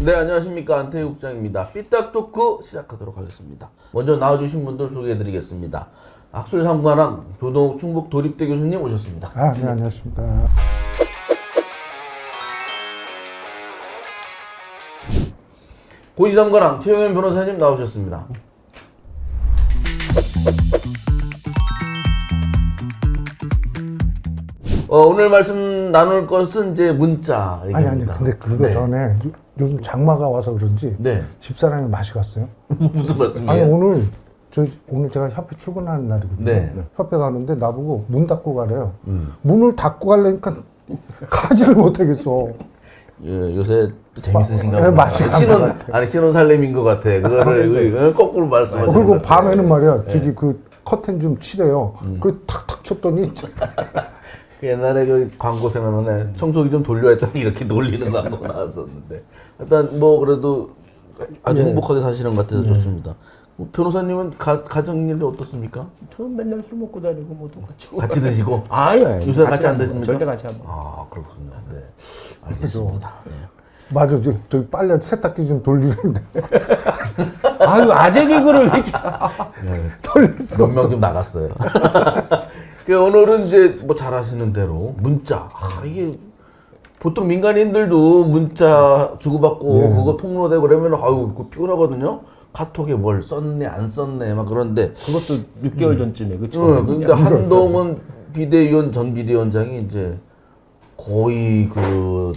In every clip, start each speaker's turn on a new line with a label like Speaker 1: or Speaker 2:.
Speaker 1: 네, 안녕하십니까. 안태희 국장입니다. 삐딱 토크 시작하도록 하겠습니다. 먼저 나와주신 분들 소개해드리겠습니다. 학술상관학 조동욱 충북 도립대 교수님 오셨습니다.
Speaker 2: 네, 안녕하십니까.
Speaker 1: 고시삼관학 최영현 변호사님 나오셨습니다. 오늘 말씀 나눌 것은 이제 문자 얘기입니다.
Speaker 2: 근데 그거
Speaker 1: 네.
Speaker 2: 전에 요즘 장마가 와서 그런지
Speaker 1: 네.
Speaker 2: 집사람이 맛이 갔어요.
Speaker 1: 무슨 말씀이에요?
Speaker 2: 오늘 제가 협회 출근하는 날이거든요.
Speaker 1: 네.
Speaker 2: 협회 가는데 나보고 문 닫고 가래요. 문을 닫고 가려니까 가지를 못하겠어.
Speaker 1: 요새 또 재밌으신가 보다.
Speaker 2: 맛이
Speaker 1: 신혼 살림인 것 같아. 그거를 거꾸로 말씀하시는 것
Speaker 2: 그리고
Speaker 1: 같아요.
Speaker 2: 밤에는 말이야, 저기 그 커튼 좀 칠해요. 그래서 탁탁 쳤더니
Speaker 1: 옛날에 그 광고 생각나네. 청소기 좀 돌려 했더니 이렇게 돌리는 광고 나왔었는데. 일단 뭐 그래도 아주 행복하게 사시는 것 같아서 좋습니다. 변호사님은 가정일 어떻습니까?
Speaker 3: 저는 맨날 술 먹고 다니고 뭐 똑같이.
Speaker 1: 같이 드시고?
Speaker 3: 아니,
Speaker 1: 요새 같이 안 드십니까?
Speaker 3: 절대 같이 안 먹어.
Speaker 1: 아, 그렇군요. 네. 알겠습니다. 네.
Speaker 2: 맞아, 저기 빨래 세탁기 좀 돌리는데
Speaker 3: 아유, 아재 개그를 이렇게.
Speaker 2: 돌릴 수가
Speaker 1: 몇 명
Speaker 2: 없어.
Speaker 1: 좀 나갔어요. 오늘은 이제 뭐 잘 아시는 대로 문자. 이게 보통 민간인들도 문자 주고받고 그거 통로되고 그러면 아유, 그거 피곤하거든요. 카톡에 뭘 썼네 안 썼네 막 그런데
Speaker 3: 그것도 6개월 전쯤에, 그쵸?
Speaker 1: 근데 한동훈 비대위원 전 비대위원장이 이제 거의 그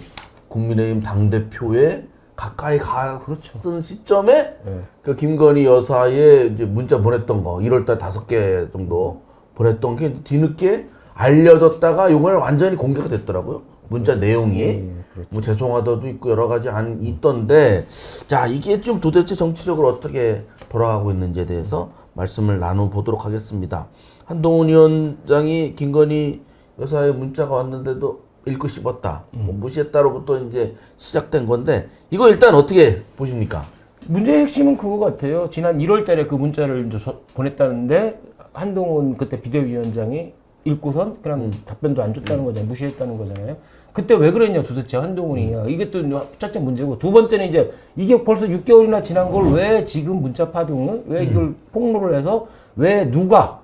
Speaker 1: 국민의힘 당 대표에 가까이 갔은 시점에 그 김건희 여사의 이제 문자 보냈던 거 1월달 5개 정도 보냈던 게 뒤늦게 알려졌다가 요번에 완전히 공개가 됐더라고요. 문자 내용이
Speaker 3: 그렇죠.
Speaker 1: 뭐 죄송하다도 있고 여러 가지 있던데 자 이게 좀 도대체 정치적으로 어떻게 돌아가고 있는지에 대해서 말씀을 나눠보도록 하겠습니다. 한동훈 위원장이 김건희 여사의 문자가 왔는데도 읽고 씹었다. 뭐 무시했다로부터 이제 시작된 건데 이거 일단 어떻게 보십니까?
Speaker 3: 문제의 핵심은 그거 같아요. 지난 1월 달에 그 문자를 이제 보냈다는데 한동훈 그때 비대위원장이 읽고선 그냥 답변도 안 줬다는 거잖아요. 무시했다는 거잖아요. 그때 왜 그랬냐 도대체 한동훈이. 이게 또 첫째 문제고 두 번째는 이제 이게 벌써 6개월이나 지난 걸 왜 지금 문자 파동을 왜 이걸 폭로를 해서 왜 누가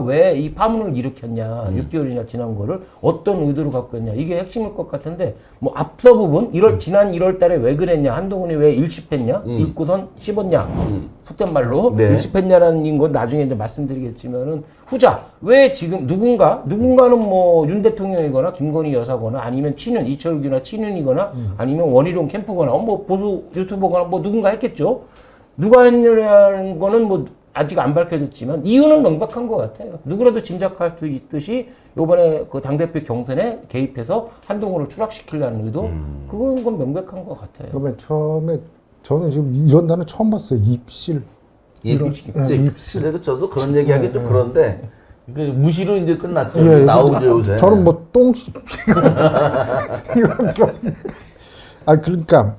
Speaker 3: 왜 이 파문을 일으켰냐 6개월이나 지난 거를 어떤 의도를 갖고 했냐 이게 핵심일 것 같은데 뭐 앞서 부분 지난 1월 달에 왜 그랬냐 한동훈이 왜 일십했냐 읽고선 씹었냐 속된 말로
Speaker 1: 네.
Speaker 3: 일십했냐라는 건 나중에 이제 말씀드리겠지만은 후자 왜 지금 누군가는 뭐 윤 대통령이거나 김건희 여사거나 아니면 친윤 이철규나 친윤이거나 아니면 원희룡 캠프거나 뭐 보수 유튜버거나 뭐 누군가 했겠죠. 누가 했느냐는 거는 뭐 아직 안 밝혀졌지만 이유는 명백한 것 같아요. 누구라도 짐작할 수 있듯이 이번에 그 당대표 경선에 개입해서 한동훈을 추락시키려는 의도 그건 명백한 것 같아요.
Speaker 2: 그러면 처음에 저는 지금 이런 단어 처음 봤어요. 입실.
Speaker 1: 입실. 저도 그런 얘기하기 좀 그런데 이게 무시로 이제 끝났죠.
Speaker 2: 예,
Speaker 1: 나오죠 요새.
Speaker 2: 저는 뭐 똥 이런 거. 그러니까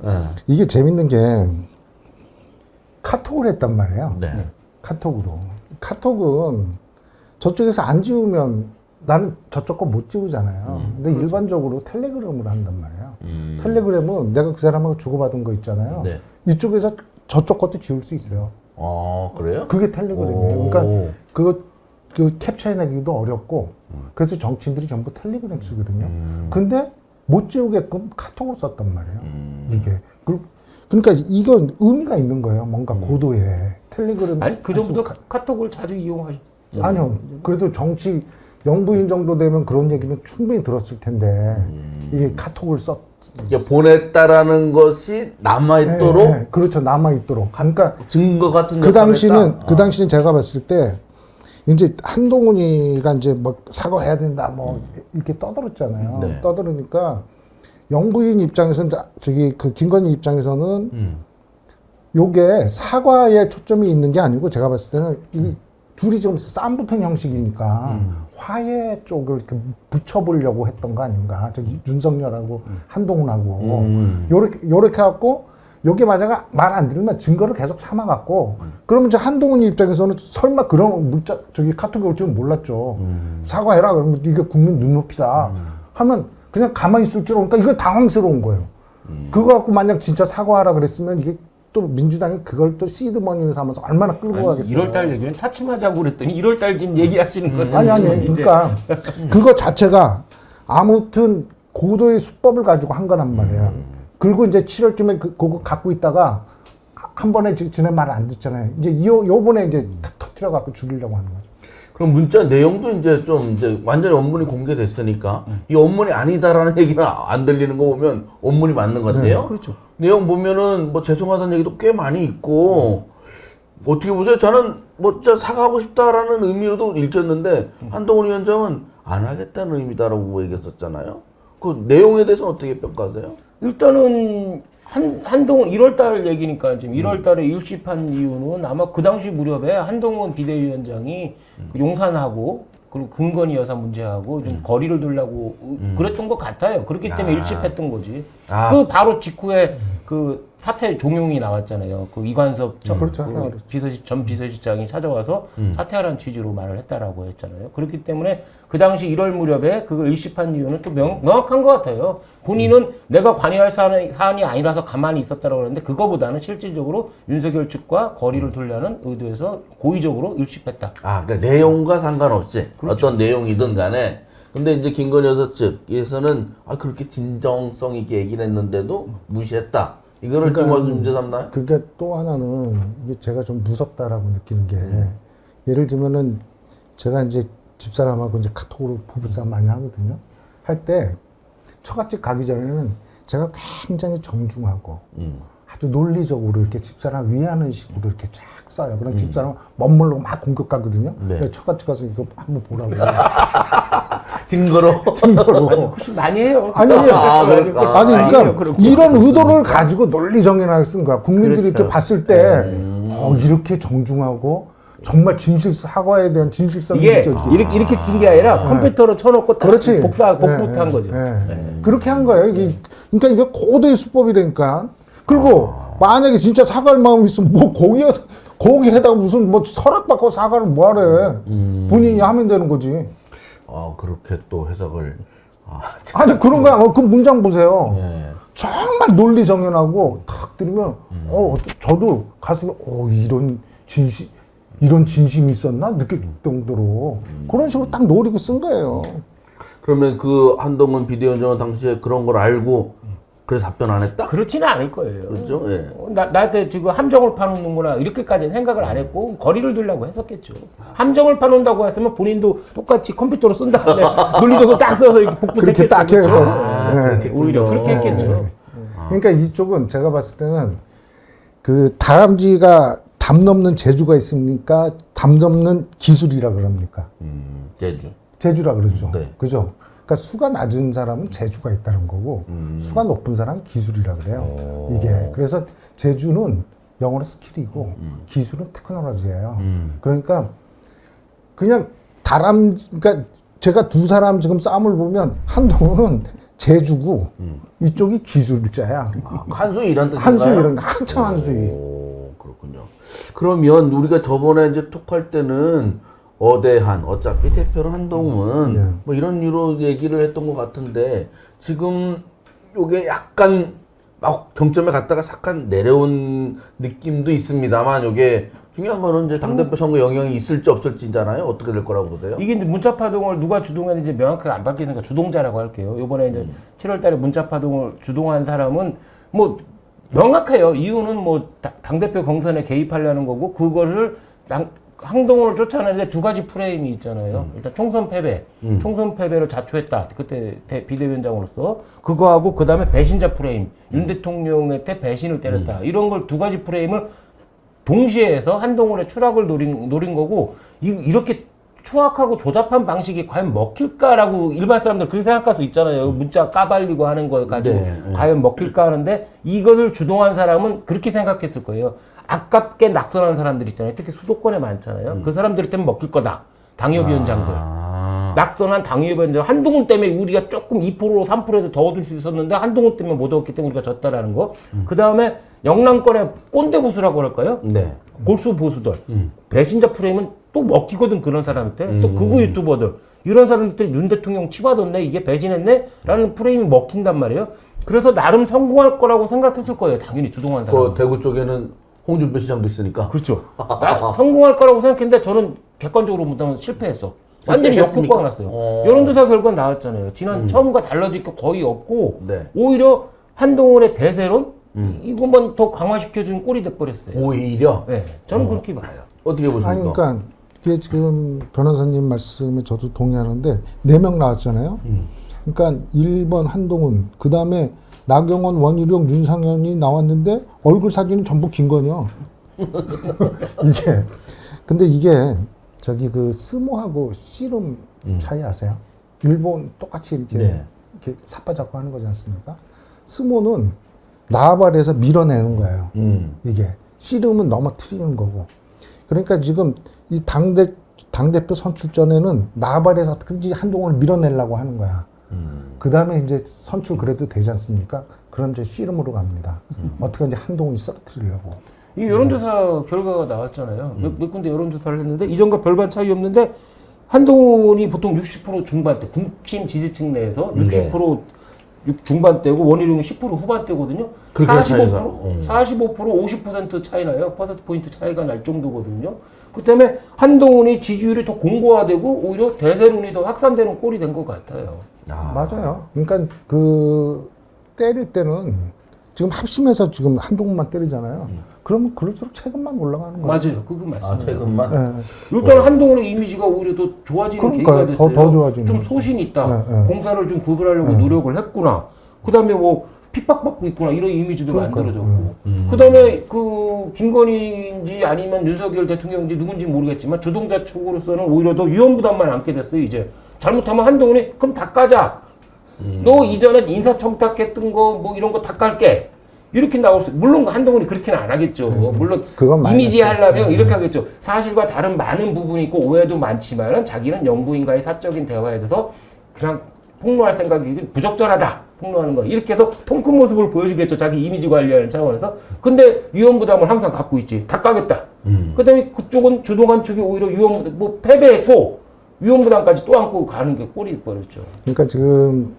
Speaker 2: 이게 재밌는 게 카톡을 했단 말이에요.
Speaker 1: 네.
Speaker 2: 카톡으로. 카톡은 저쪽에서 안 지우면 나는 저쪽 거 못 지우잖아요. 근데 일반적으로 텔레그램을 한단 말이에요. 텔레그램은 내가 그 사람하고 주고받은 거 있잖아요.
Speaker 1: 네.
Speaker 2: 이쪽에서 저쪽 것도 지울 수 있어요.
Speaker 1: 그래요?
Speaker 2: 그게 텔레그램이에요. 그러니까 그 캡처해내기도 어렵고 그래서 정치인들이 전부 텔레그램 쓰거든요. 근데 못 지우게끔 카톡을 썼단 말이에요. 이게. 그러니까 이건 의미가 있는 거예요. 뭔가 고도에. 텔레그램.
Speaker 3: 아니 그 정도 카톡을 자주 이용하시죠?
Speaker 2: 아니요. 그래도 정치 영부인 정도 되면 그런 얘기는 충분히 들었을 텐데 이게 카톡을
Speaker 1: 보냈다라는 것이 남아있도록
Speaker 2: 네, 그렇죠. 남아있도록. 그러니까
Speaker 1: 증거 같은
Speaker 2: 그 당시는 제가 봤을 때 이제 한동훈이가 이제 뭐 사과해야 된다 뭐 이렇게 떠들었잖아요.
Speaker 1: 네.
Speaker 2: 떠들으니까 영부인 입장에서는 저기 그 김건희 입장에서는 요게 사과에 초점이 있는 게 아니고 제가 봤을 때는 이 둘이 지금 싸움 붙은 형식이니까 화해 쪽을 이렇게 붙여보려고 했던 거 아닌가. 저기 윤석열하고 한동훈하고 요렇게 해갖고 요게 맞아가 말 안 들으면 증거를 계속 삼아갖고 그러면 이제 한동훈 입장에서는 설마 그런 문자 저기 카톡이 올 줄은 몰랐죠. 사과해라 그러면 이게 국민 눈높이다 하면 그냥 가만히 있을 줄 알고 그러니까 이거 당황스러운 거예요. 그거 갖고 만약 진짜 사과하라 그랬으면 이게 또 민주당이 그걸 또 시드머니를 삼아서 얼마나 끌고 가겠어요.
Speaker 3: 1월달 얘기는 차츰하자고 그랬더니 1월달 지금 얘기하시는 거잖아요.
Speaker 2: 아니
Speaker 3: 이제.
Speaker 2: 그러니까 그거 자체가 아무튼 고도의 수법을 가지고 한 거란 말이에요. 그리고 이제 7월쯤에 그거 갖고 있다가 한 번에 지네 말 안 듣잖아요. 이제 요번에 이제 탁 터트려 갖고 죽이려고 하는 거죠.
Speaker 1: 그럼 문자 내용도 이제 좀 이제 완전히 원문이 공개됐으니까 이 원문이 아니다라는 얘기는 안 들리는 거 보면 원문이 맞는 것 같아요.
Speaker 3: 네, 그렇죠.
Speaker 1: 내용 보면은 뭐 죄송하다는 얘기도 꽤 많이 있고 어떻게 보세요? 저는 뭐 진짜 사과하고 싶다라는 의미로도 읽혔는데 한동훈 위원장은 안 하겠다는 의미다라고 얘기했었잖아요. 그 내용에 대해서는 어떻게 평가하세요?
Speaker 3: 일단은 한동훈 1월달 얘기니까 지금 1월달에 일집한 이유는 아마 그 당시 무렵에 한동훈 비대위원장이 그 용산하고 그리고 금건희 여사 문제하고 좀 거리를 두려고 그랬던 것 같아요. 그렇기 때문에 일집했던 거지. 그 바로 직후에 그 사퇴 종용이 나왔잖아요. 그 이관섭
Speaker 2: 그렇죠.
Speaker 3: 전 비서실장이 찾아와서 사퇴하라는 취지로 말을 했다라고 했잖아요. 그렇기 때문에 그 당시 1월 무렵에 그걸 일집한 이유는 또 명확한 것 같아요. 본인은 내가 관여할 사안이 아니라서 가만히 있었다라고 그러는데 그거보다는 실질적으로 윤석열 측과 거리를 두려는 의도에서 고의적으로 일집했다.
Speaker 1: 그러니까 내용과 상관없이 어떤 내용이든 간에 근데 이제 김건희 여사 측에서는 그렇게 진정성 있게 얘기를 했는데도 무시했다. 이거를 지금 와서 문제 삼나요?
Speaker 2: 그게 또 하나는 이게 제가 좀 무섭다라고 느끼는 게 예를 들면은 제가 이제 집사람하고 이제 카톡으로 부부싸움 많이 하거든요. 할 때 처갓집 가기 전에는 제가 굉장히 정중하고 아주 논리적으로 이렇게 집사람 위하는 식으로 이렇게 쫙 써요. 그럼 집사람 멋모르고 막 공격하거든요.
Speaker 1: 네.
Speaker 2: 그래서 처갓집 가서 이거 한번 보라고.
Speaker 1: 증거로?
Speaker 3: 훨씬 많이 해요.
Speaker 1: 그러니까.
Speaker 2: 그러니까 이런 의도를 가지고 논리 정연하게 쓴 거야. 국민들이
Speaker 3: 그렇죠.
Speaker 2: 이렇게 봤을 때 이렇게 정중하고 정말 사과에 대한 진실성이
Speaker 3: 이게
Speaker 2: 느껴지고.
Speaker 3: 이렇게 찐 게 아니라 컴퓨터로 쳐놓고 딱
Speaker 2: 그렇지.
Speaker 3: 복붙한 거죠.
Speaker 2: 그렇게 한 거예요. 그러니까 이게 고도의 수법이라니까. 그리고 만약에 진짜 사과할 마음이 있으면 뭐 거기에다가 무슨 뭐 서랍받고 사과를 뭐 하래. 본인이 하면 되는 거지.
Speaker 1: 그렇게 또 해석을.
Speaker 2: 아니 그런 거야. 그 문장 보세요.
Speaker 1: 네.
Speaker 2: 정말 논리 정연하고 탁 들으면 저도 가슴에 이런 진심이 있었나 느낄 정도로 그런 식으로 딱 노리고 쓴 거예요.
Speaker 1: 그러면 그 한동훈 비대위원장은 당시에 그런 걸 알고 그래서 답변 안 했다?
Speaker 3: 그렇지는 않을 거예요.
Speaker 1: 그렇죠? 예.
Speaker 3: 나한테 지금 함정을 파놓는구나 이렇게까지는 생각을 안 했고 거리를 두려고 했었겠죠. 함정을 파놓는다고 했으면 본인도 똑같이 컴퓨터로 쓴 다음에 논리적으로 딱 써서 이렇게
Speaker 2: 그렇게 딱 해서
Speaker 3: 오히려 그렇게 했겠죠.
Speaker 2: 그러니까 이쪽은 제가 봤을 때는 그 다람쥐가 담 넘는 재주가 있습니까? 담 넘는 기술이라 그럽니까? 재주라 그러죠.
Speaker 1: 네.
Speaker 2: 그죠? 그러니까 수가 낮은 사람은 재주가 있다는 거고 수가 높은 사람은 기술이라 그래요. 이게 그래서 재주는 영어로 스킬이고 기술은 테크놀로지예요. 그러니까 그냥 그러니까 제가 두 사람 지금 싸움을 보면 한동훈은 재주고 이쪽이 기술자야.
Speaker 1: 한수위 이런 뜻인가요?
Speaker 2: 한수위 이런 한참 한수위.
Speaker 1: 그렇군요. 그러면 우리가 저번에 이제 톡할 때는 어대한 어차피 대표는 한동훈 뭐 이런 유로 얘기를 했던 것 같은데 지금 요게 약간 막 정점에 갔다가 잠깐 내려온 느낌도 있습니다만 요게 중요한 거는 이제 당대표 선거 영향이 있을지 없을지잖아요. 어떻게 될 거라고 보세요?
Speaker 3: 이게 이제 문자 파동을 누가 주동했는지 명확하게 안 밝히니까 주동자라고 할게요. 이번에 이제 7월 달에 문자 파동을 주동한 사람은 뭐 명확해요. 이유는 뭐 당대표 경선에 개입하려는 거고 그거를 한동훈을 쫓아내는데 두 가지 프레임이 있잖아요. 일단 총선 패배, 총선 패배를 자초했다. 그때 비대위원장으로서 그거하고 그 다음에 배신자 프레임, 윤 대통령한테 배신을 때렸다. 이런 걸 두 가지 프레임을 동시에 해서 한동훈의 추락을 노린 거고 이렇게 추악하고 조잡한 방식이 과연 먹힐까라고 일반 사람들 그렇게 생각할 수 있잖아요. 문자 까발리고 하는 거 가지고 과연 먹힐까 하는데 이것을 주동한 사람은 그렇게 생각했을 거예요. 아깝게 낙선한 사람들 있잖아요. 특히 수도권에 많잖아요. 그 사람들 때문에 먹힐 거다. 당협위원장들. 낙선한 당협위원장. 한동훈 때문에 우리가 조금 2% 3%에도 더 얻을 수 있었는데 한동훈 때문에 못 얻었기 때문에 우리가 졌다라는 거. 그 다음에 영남권의 꼰대 보수라고 할까요?
Speaker 1: 네.
Speaker 3: 골수 보수들. 배신자 프레임은 또 먹히거든 그런 사람한테. 또 극우 유튜버들. 이런 사람들이 윤 대통령 치받았네, 이게 배신했네? 라는 프레임이 먹힌단 말이에요. 그래서 나름 성공할 거라고 생각했을 거예요. 당연히 주동환 사람.
Speaker 1: 그 대구 쪽에는 홍준표 시장도 있으니까.
Speaker 3: 그렇죠. 성공할 거라고 생각했는데 저는 객관적으로 본다면 실패했어. 완전히 역효과가 났어요. 여론조사 결과 나왔잖아요. 지난 처음과 달라질 게 거의 없고
Speaker 1: 네.
Speaker 3: 오히려 한동훈의 대세론 이것만 더 강화시켜주는 꼴이 돼버렸어요.
Speaker 1: 오히려.
Speaker 3: 네, 저는 그렇게 봐요.
Speaker 1: 어떻게 보십니까?
Speaker 2: 아니 그러니까 이게 지금 변호사님 말씀에 저도 동의하는데 4명 나왔잖아요. 그러니까 1번 한동훈, 그 다음에 나경원, 원희룡, 윤상현이 나왔는데 얼굴 사진은 전부 김건희요. 이게 근데 이게 저기 그 스모하고 씨름 차이 아세요? 일본 똑같이 이제
Speaker 1: 네.
Speaker 2: 이렇게 사빠잡고 하는 거지 않습니까? 스모는 나발에서 밀어내는 거예요. 이게 씨름은 넘어뜨리는 거고. 그러니까 지금 이 당대표 선출전에는 나발에서 어떻게든지 한동훈을 밀어내려고 하는 거야. 그 다음에 이제 선출 그래도 되지 않습니까? 그럼 이제 씨름으로 갑니다. 어떻게 이제 한동훈이 쓰러뜨리려고.
Speaker 3: 이 여론조사 결과가 나왔잖아요. 몇 군데 여론조사를 했는데 이전과 별반 차이 없는데 한동훈이 보통 60% 중반대, 국힘 지지층 내에서 60% 중반대고 원희룡이 10% 후반대거든요.
Speaker 1: 그렇게
Speaker 3: 45%, 50% 차이 나요. 퍼센트포인트 차이가 날 정도거든요. 그 때문에 한동훈이 지지율이 더 공고화되고 오히려 대세론이 더 확산되는 꼴이 된 것 같아요.
Speaker 2: 맞아요. 그러니까 그 때릴 때는 지금 합심해서 지금 한동훈만 때리잖아요. 그러면 그럴수록 최근만 올라가는 거예요.
Speaker 3: 맞아요. 그거 맞습니다.
Speaker 1: 최근만.
Speaker 2: 네.
Speaker 3: 일단 한동훈의 이미지가 오히려 더 좋아지는
Speaker 2: 그러니까요.
Speaker 3: 계기가 됐어요.
Speaker 2: 더 좋아지는
Speaker 3: 좀
Speaker 2: 거죠.
Speaker 3: 소신이 있다.
Speaker 2: 네, 네.
Speaker 3: 공사를 좀 구별하려고 노력을 했구나. 그다음에 뭐 핍박받고 있구나 이런 이미지도 만들어졌고. 그다음에 그 김건희인지 아니면 윤석열 대통령인지 누군지 모르겠지만 주동자 쪽으로서는 오히려 더 위험부담만 안게 됐어요. 이제 잘못하면 한동훈이 그럼 다 까자. 너 이전에 인사청탁했던 거 뭐 이런 거 다 깔게. 이렇게 나올 수, 물론 한동훈이 그렇게는 안 하겠죠. 물론
Speaker 2: 그건 많이
Speaker 3: 이미지
Speaker 2: 했어요.
Speaker 3: 하려면 이렇게 하겠죠. 사실과 다른 많은 부분이 있고 오해도 많지만은 자기는 영부인과의 사적인 대화에 대해서 그냥 폭로할 생각이 부적절하다. 폭로하는 거. 이렇게 해서 통 큰 모습을 보여주겠죠. 자기 이미지 관리하는 차원에서. 근데 위험부담을 항상 갖고 있지. 다 까겠다. 그 다음에 그쪽은 주동한 측이 오히려 뭐 패배했고 위험부담까지 또 안고 가는 게 꼴이 버렸죠.
Speaker 2: 그러니까 지금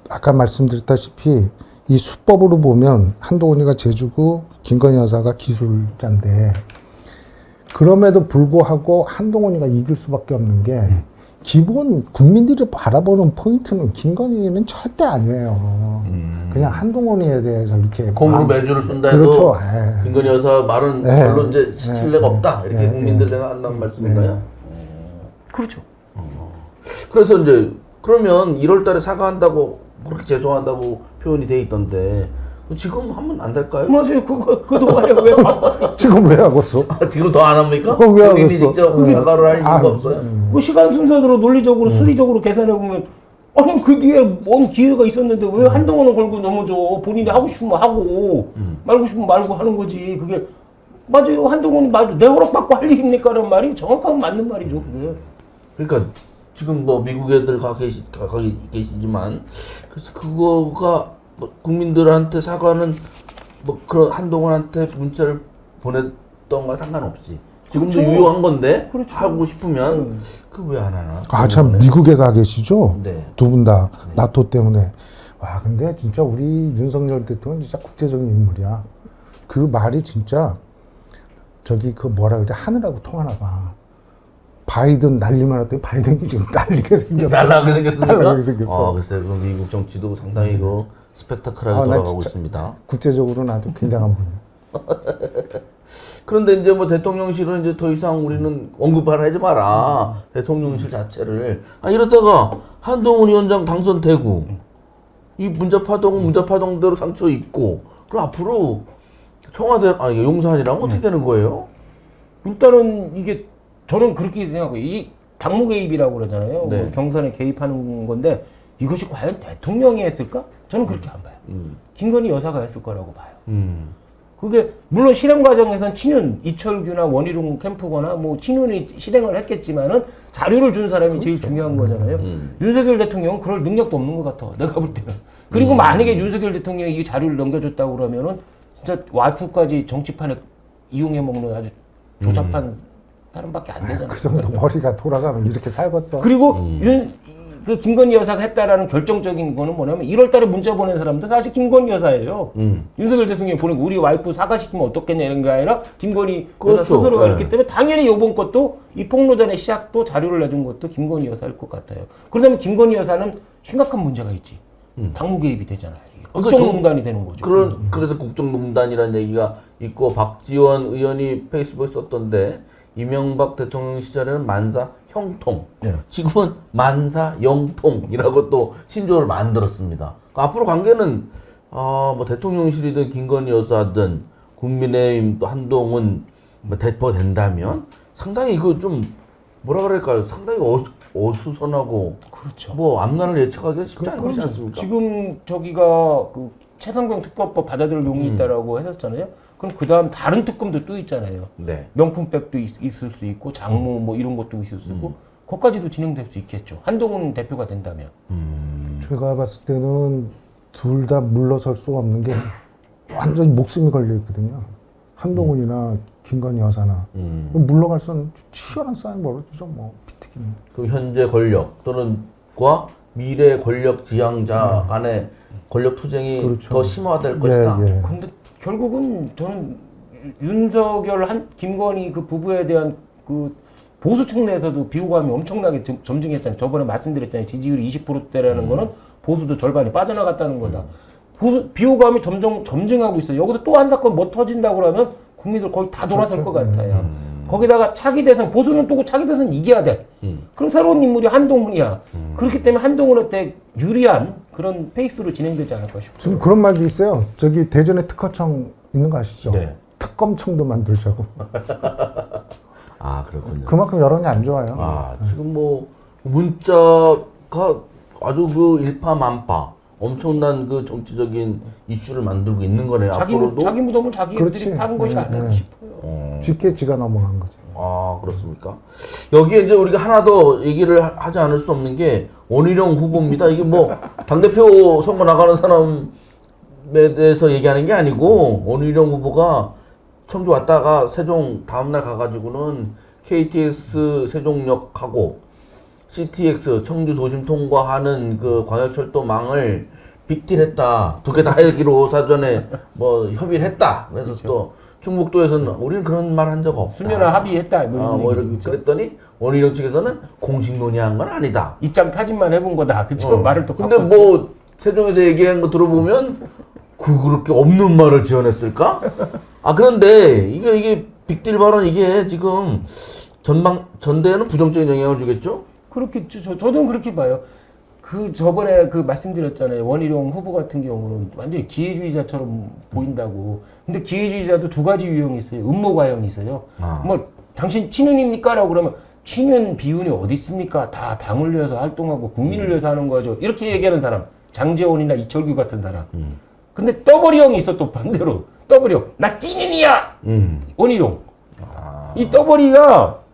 Speaker 2: 아까 말씀드렸다시피 이 수법으로 보면 한동훈이가 제주고 김건희 여사가 기술자인데 그럼에도 불구하고 한동훈이가 이길 수밖에 없는 게 기본 국민들이 바라보는 포인트는 김건희는 절대 아니에요. 그냥 한동훈이에 대해서 이렇게
Speaker 1: 곰으로 매주를 쓴다 해도
Speaker 2: 그렇죠.
Speaker 1: 김건희 여사 말은
Speaker 2: 네.
Speaker 1: 별로 이제 신뢰가 없다 이렇게
Speaker 2: 네.
Speaker 1: 국민들 생각한다는 말씀인가요?
Speaker 3: 그렇죠.
Speaker 1: 그래서 이제 그러면 1월달에 사과한다고 그렇게 죄송한다고 표현이 돼 있던데 지금 하면 안 될까요?
Speaker 3: 맞아요. 그동안에 왜
Speaker 2: 지금 왜 하고 있어?
Speaker 1: 지금 더 안 합니까?
Speaker 2: 그럼 왜
Speaker 1: 본인이
Speaker 2: 하겠어?
Speaker 1: 직접 사과를 할 이유가 없어요?
Speaker 3: 그 시간 순서대로 논리적으로 수리적으로 계산해 보면 아니 그 뒤에 뭔 기회가 있었는데 왜 한동훈을 걸고 넘어져. 본인이 하고 싶으면 하고 말고 싶으면 말고 하는 거지. 그게 맞아요. 한동훈이 맞아. 내 허락받고 할 일입니까? 라는 말이 정확하게 맞는 말이죠. 그게.
Speaker 1: 그러니까 지금 뭐 미국 애들 가 계시지만 그래서 그거가 뭐 국민들한테 사과는 뭐 그런 한동훈한테 문자를 보냈던가 상관없이 지금도
Speaker 3: 그렇죠.
Speaker 1: 유효한 건데
Speaker 3: 그렇죠.
Speaker 1: 하고 싶으면 그 왜 안 하나?
Speaker 2: 아 참
Speaker 1: 때문에.
Speaker 2: 미국에 가 계시죠?
Speaker 1: 네.
Speaker 2: 두 분 다 나토 때문에. 와 근데 진짜 우리 윤석열 대통령 진짜 국제적인 인물이야. 그 말이 진짜 저기 그 뭐라 그래 하늘하고 통하나 봐. 바이든 난리만 했더니 바이든이 지금 날리게 생겼어.
Speaker 1: 날라가게 생겼습니까?
Speaker 2: 날라가게 생겼어.
Speaker 1: 글쎄 그 미국 정치도 상당히 그 스펙타클하게
Speaker 2: 나
Speaker 1: 돌아가고
Speaker 2: 진짜
Speaker 1: 있습니다.
Speaker 2: 국제적으로는 아주 굉장한 분이야.
Speaker 1: 그런데 이제 뭐 대통령실은 이제 더 이상 우리는 언급을 하지 마라. 대통령실 자체를. 이러다가 한동훈 위원장 당선되고 이 문자파동은 문자파동대로 상처 있고 그럼 앞으로 청와대 용산이랑 어떻게 되는 거예요?
Speaker 3: 일단은 이게 저는 그렇게 생각해요. 이 당무 개입이라고 그러잖아요.
Speaker 1: 네.
Speaker 3: 뭐 경선에 개입하는 건데 이것이 과연 대통령이 했을까? 저는 그렇게 안 봐요. 김건희 여사가 했을 거라고 봐요. 그게 물론 실행 과정에선 친윤 이철규나 원희룡 캠프거나 뭐 친윤이 실행을 했겠지만은 자료를 준 사람이 제일 중요한 거잖아요. 윤석열 대통령은 그럴 능력도 없는 것 같아. 내가 볼 때는. 그리고 만약에 윤석열 대통령이 이 자료를 넘겨줬다고 그러면은 진짜 와이프까지 정치판에 이용해 먹는 아주 조잡한 사람밖에 안 되잖아요.
Speaker 2: 그 정도 머리가 돌아가면 이렇게 살겠어.
Speaker 3: 그리고 그 김건희 여사가 했다라는 결정적인 거는 뭐냐면 1월 달에 문자 보낸 사람도 사실 김건희 여사예요. 윤석열 대통령이 보낸 거 우리 와이프 사과시키면 어떻겠냐 이런 게 아니라 김건희
Speaker 1: 그렇죠.
Speaker 3: 여사 스스로가
Speaker 1: 네.
Speaker 3: 있기 때문에 당연히 이번 것도 이 폭로전의 시작도 자료를 내준 것도 김건희 여사일 것 같아요. 그러면 김건희 여사는 심각한 문제가 있지. 당무 개입이 되잖아요. 이게 국정농단이 되는 거죠.
Speaker 1: 그래서 국정농단이라는 얘기가 있고 박지원 의원이 페이스북에 썼던데 이명박 대통령 시절에는 만사 형통, 지금은 만사 영통이라고 또 신조를 만들었습니다. 그러니까 앞으로 관계는 뭐 대통령실이든 김건희 여사든 국민의힘 또 한동훈 뭐 대표된다면 상당히 그 좀 뭐라 그럴까요? 상당히 어수선하고
Speaker 3: 그렇죠.
Speaker 1: 뭐 앞날을 예측하기가 쉽지 않지 않습니까?
Speaker 3: 지금 저기가 그 최상병 특검법 받아들일 용이 있다라고 했었잖아요. 그럼 그 다음 다른 특검도 또 있잖아요.
Speaker 1: 네.
Speaker 3: 명품백도 있을 수 있고 장모 뭐 이런 것도 있을 수 있고 그것까지도 진행될 수 있겠죠. 한동훈 대표가 된다면.
Speaker 2: 제가 봤을 때는 둘 다 물러설 수가 없는 게 완전히 목숨이 걸려 있거든요. 한동훈이나 김건희 여사나 물러갈 수는 치열한 싸움이 벌어지죠. 뭐 비트기는.
Speaker 1: 그 현재 권력 또는 과 미래 권력 지향자 간의 권력 투쟁이
Speaker 2: 그렇죠.
Speaker 1: 더 심화될 것이다.
Speaker 2: 예.
Speaker 3: 근데 결국은 저는 윤석열 김건희 그 부부에 대한 그 보수층 내에서도 비호감이 엄청나게 점증했잖아요. 저번에 말씀드렸잖아요. 지지율이 20%대라는 거는 보수도 절반이 빠져나갔다는 거다. 비호감이 점증하고 있어요. 여기서 또 한 사건 뭐 터진다고 그러면 국민들 거의 다 돌아설 것 같아요. 거기다가 차기 대선, 보수는 또 차기 대선 이겨야 돼. 그럼 새로운 인물이 한동훈이야. 그렇기 때문에 한동훈한테 유리한 그런 페이스로 진행되지 않을까 싶어요.
Speaker 2: 지금 그런 말도 있어요. 저기 대전에 특허청 있는 거 아시죠?
Speaker 1: 네.
Speaker 2: 특검청도 만들자고.
Speaker 1: 아 그렇군요.
Speaker 2: 그만큼 여론이 안 좋아요.
Speaker 1: 아 지금 뭐 문자가 아주 그 일파만파 엄청난 그 정치적인 이슈를 만들고 있는 거네요. 앞으로도.
Speaker 3: 자기 무덤은 자기들이
Speaker 2: 그렇지.
Speaker 3: 판 것이
Speaker 2: 네,
Speaker 3: 아닐까
Speaker 2: 네.
Speaker 3: 싶어요.
Speaker 2: 쥐게 지가 넘어간 거죠.
Speaker 1: 아 그렇습니까? 여기에 이제 우리가 하나 더 얘기를 하지 않을 수 없는 게 원희룡 후보입니다. 이게 뭐 당대표 선거 나가는 사람에 대해서 얘기하는 게 아니고 원희룡 후보가 청주 왔다가 세종 다음날 가가지고는 KTX 세종역하고 CTX 청주 도심 통과하는 그 광역철도망을 빅딜했다. 두 개 다 하기로 사전에 뭐 협의를 했다. 그래서
Speaker 3: 그렇죠.
Speaker 1: 또 충북도에서는 우리는 그런 말 한 적 없다.
Speaker 3: 수면화 합의했다.
Speaker 1: 뭐 이렇게 그랬더니 원희룡 측에서는 공식 논의한 건 아니다.
Speaker 3: 입장 타진만 해본 거다. 그쵸? 말을 또
Speaker 1: 근데
Speaker 3: 바꿨죠.
Speaker 1: 뭐 세종에서 얘기한 거 들어보면 그렇게 없는 말을 지어냈을까? 아 그런데 이게 빅딜 발언 이게 지금 전대에는 부정적인 영향을 주겠죠?
Speaker 3: 그렇겠죠. 저도 그렇게 봐요. 그 저번에 그 말씀드렸잖아요. 원희룡 후보 같은 경우는 완전히 기회주의자처럼 보인다고. 근데 기회주의자도 두 가지 유형이 있어요. 음모가형이 있어요. 뭐 당신 친윤입니까라고 그러면 친윤 비윤이 어디 있습니까? 다 당을 위해서 활동하고 국민을 위해서 하는 거죠. 이렇게 얘기하는 사람. 장제원이나 이철규 같은 사람. 근데 떠버리형이 있어 또 반대로. 떠버리형. 나 찐윤이야. 원희룡. 이 떠버리가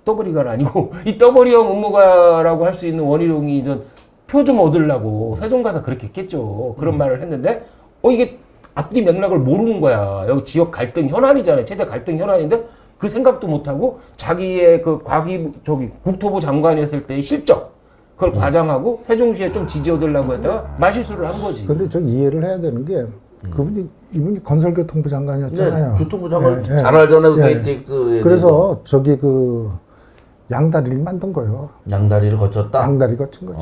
Speaker 3: 아니고 이 떠버리형 음모가라고 할 수 있는 원희룡이 표 좀 얻으려고 세종 가서 그렇게 했겠죠. 그런 말을 했는데 이게 앞뒤 맥락을 모르는 거야. 여기 지역 갈등 현안이잖아요. 최대 갈등 현안인데 그 생각도 못 하고 자기의 그 국토부 장관이 했을 때의 실적 그걸 과장하고 세종시에 좀 지지 얻으려고 했다가 말실수를 한 거지.
Speaker 2: 근데 저 이해를 해야 되는 게 이분이 건설교통부 장관이었잖아요.
Speaker 1: 네, 교통부 장관
Speaker 2: 네,
Speaker 1: 잘 알잖아요.
Speaker 2: 네.
Speaker 1: KTX에
Speaker 2: 그래서 저기 그 양다리를 만든 거예요.
Speaker 1: 양다리를 거쳤다.
Speaker 2: 양다리 거친 거지.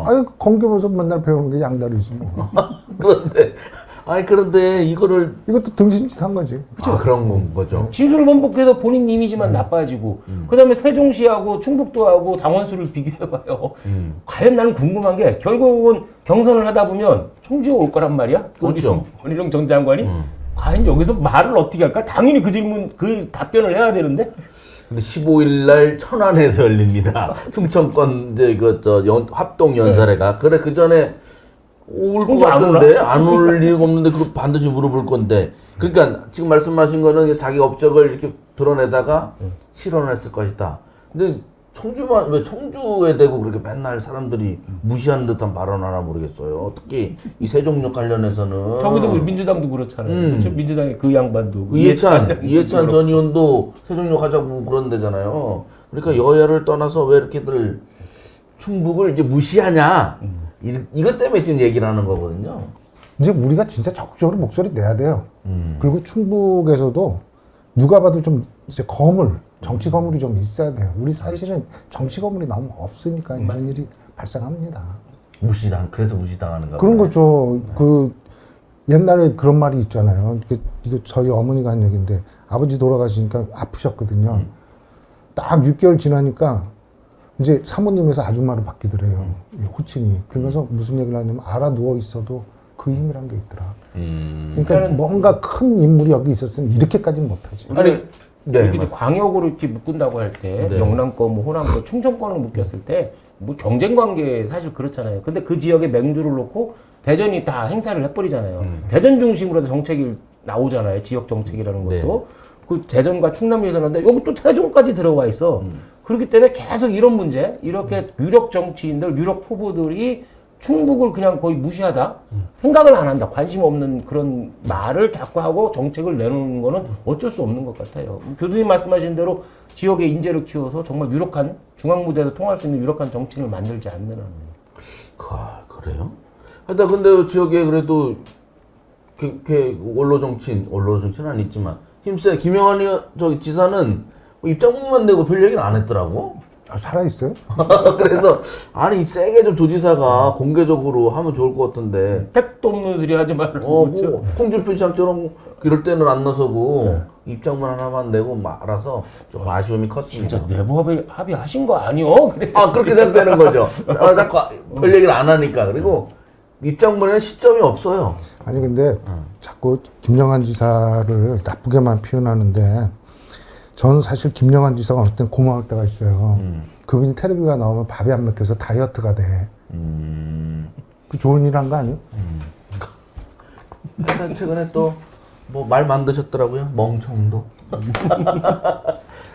Speaker 2: 아유 건교에서 맨날 배우는 게 양다리지 뭐.
Speaker 1: 그런데 이거를
Speaker 2: 이것도 등신짓 한 거지.
Speaker 1: 그런 거죠.
Speaker 3: 진술을 번복해서 본인 이미지만 나빠지고 그다음에 세종시하고 충북도하고 당원수를 비교해봐요. 과연 나는 궁금한 게 결국은 경선을 하다 보면 청주에 올 거란 말이야.
Speaker 1: 그렇죠.
Speaker 3: 원희룡 전 장관이 과연 여기서 말을 어떻게 할까? 당연히 그 답변을 해야 되는데.
Speaker 1: 근데 15일 날 천안에서 열립니다. 충청권 이제 합동 연설회가. 그래 그 전에 올 것 같은데 안 올 리가 없는데 그거 반드시 물어볼 건데. 그러니까 지금 말씀하신 거는 자기 업적을 이렇게 드러내다가 실언했을 것이다. 근데 청주만 왜 청주에 대고 그렇게 맨날 사람들이 무시하는 듯한 발언하나 모르겠어요. 특히 이 세종역 관련해서는
Speaker 3: 저기도 민주당도 그렇잖아요. 그렇죠? 민주당의 그 양반도
Speaker 1: 그 이해찬 전 의원도 세종역 하자고 그런 데잖아요. 그러니까 여야를 떠나서 왜 이렇게들 충북을 이제 무시하냐 이것 때문에 지금 얘기를 하는 거거든요.
Speaker 2: 이제 우리가 진짜 적극적으로 목소리 내야 돼요. 그리고 충북에서도 누가 봐도 좀 이제 정치 거물이 좀 있어야 돼요. 우리 사실은 정치 거물이 너무 없으니까 이런 일이 발생합니다.
Speaker 1: 그래서 무시당하는가
Speaker 2: 그런
Speaker 1: 보네.
Speaker 2: 거죠. 그 옛날에 그런 말이 있잖아요. 이거 저희 어머니가 한 얘기인데 아버지 돌아가시니까 아프셨거든요. 딱 6개월 지나니까 이제 사모님에서 아줌마로 바뀌더래요. 이 호칭이. 그러면서 무슨 얘기를 하냐면 알아 누워 있어도 그 힘이란 게 있더라. 그러니까 뭔가 큰 인물이 여기 있었으면 이렇게까지는 못하지.
Speaker 1: 아니 네.
Speaker 3: 이게 광역으로 이렇게 묶은다고 할 때
Speaker 1: 네.
Speaker 3: 영남권, 뭐 호남권, 충청권을 묶였을 때 뭐 경쟁 관계 사실 그렇잖아요. 근데 그 지역에 맹주를 놓고 대전이 다 행사를 해버리잖아요. 대전 중심으로 정책이 나오잖아요. 지역 정책이라는 것도.
Speaker 1: 네.
Speaker 3: 그 대전과 충남에서 나는데 여기 또 태종까지 들어와 있어. 그렇기 때문에 계속 이런 문제, 이렇게 유력 정치인들, 유력 후보들이 충북을 그냥 거의 무시하다? 생각을 안 한다. 관심 없는 그런 말을 자꾸 하고 정책을 내놓는 거는 어쩔 수 없는 것 같아요. 교수님 말씀하신 대로 지역의 인재를 키워서 정말 유력한 중앙무대에서 통할 수 있는 유력한 정치인을 만들지 않는 한.
Speaker 1: 그래요? 하여튼 근데 지역에 그래도 원로 정치는 아니지만 힘세 김영환 저기 지사는 뭐 입장문만 내고 별 얘기는 안 했더라고.
Speaker 2: 아, 살아있어요?
Speaker 1: 그래서 아니 세게 좀 도지사가 공개적으로 하면 좋을 것 같은데
Speaker 3: 택도 없는 소리 하지 말고.
Speaker 1: 뭐 홍준표 시장처럼 이럴 때는 안 나서고 입장문 하나만 내고 말아서 좀 아쉬움이 컸습니다.
Speaker 3: 진짜 내부 합의하신 거 아니요? 그래.
Speaker 1: 그렇게 생각되는 거죠. 자꾸 별 얘기를 안 하니까. 그리고 입장문에는 시점이 없어요.
Speaker 2: 아니 근데 자꾸 김영환 지사를 나쁘게만 표현하는데 저는 사실 김영환 지사가 어느 땐 고마울 때가 있어요. 그분이 텔레비가 나오면 밥이 안 먹혀서 다이어트가 돼. 그 좋은 일 한 거 아니에요?
Speaker 1: 일단 최근에 또 뭐 말 만드셨더라고요. 멍청도.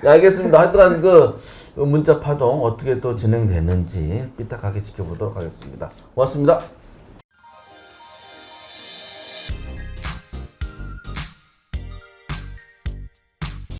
Speaker 1: 네, 알겠습니다. 하여튼 그 문자 파동 어떻게 또 진행되는지 삐딱하게 지켜보도록 하겠습니다. 고맙습니다.